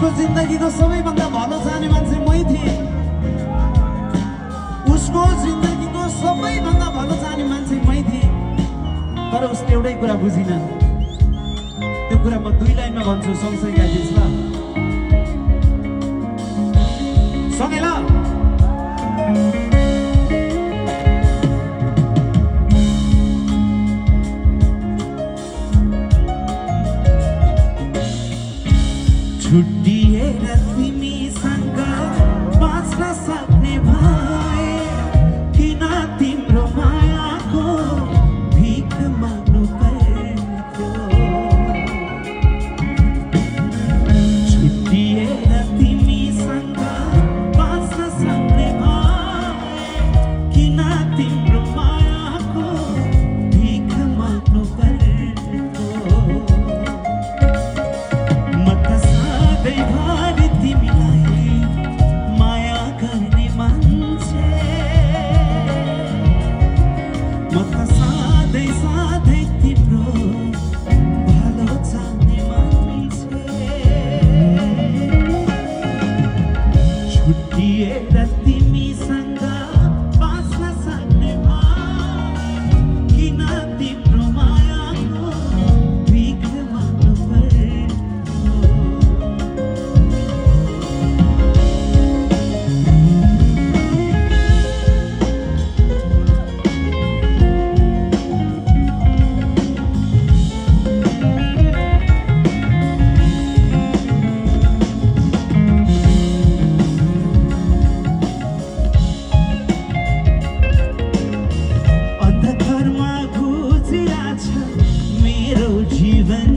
उसको जिन्दगीको सबैभन्दा भलो जाने मान्छे मै थिएँ। उसको जिन्दगीको सबैभन्दा भलो जाने मान्छे मै थिएँ। तर उसले एउटै कुरा बुझिन। त्यो कुरा म 2 लाइनमा भन्छु, सँगसँगै गाइदिन्छ ल। सँगै ल। छुट्टिएर तिमीसँग बाँच्न सक्ने भए किन तिम्रो मायाको भिख माग्नु पर्थ्यो। छुट्टिएर तिमीसँग बाँच्न सक्ने भए किन तिम्रो मायाको भिख माग्नु पर्थ्यो। म त सधैँभरि तिमीलाई माया गर्ने मान्छे। म त सधैँ सधैँ तिम्रो भलो चाहने मान्छे। छुट्टिएर तिमीसँग बाँच्न सक्ने भए किन तिम्रो मायाको भिख माग्नु पर्थ्यो। अन्धकारमा गुजिरहेछ मेरो जीवन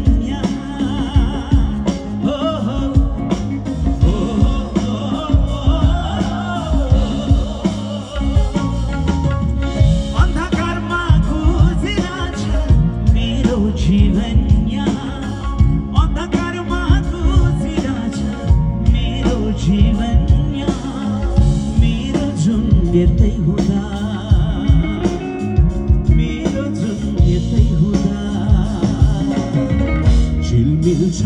अन्धकारमा गुजिरहेछ मेरो जीवन। अन्धकारमा गुजिरहेछ मेरो जीवन। मेरो जुन यतै हुँदा मेरो जुन यतै हुँदा झिलमिल छ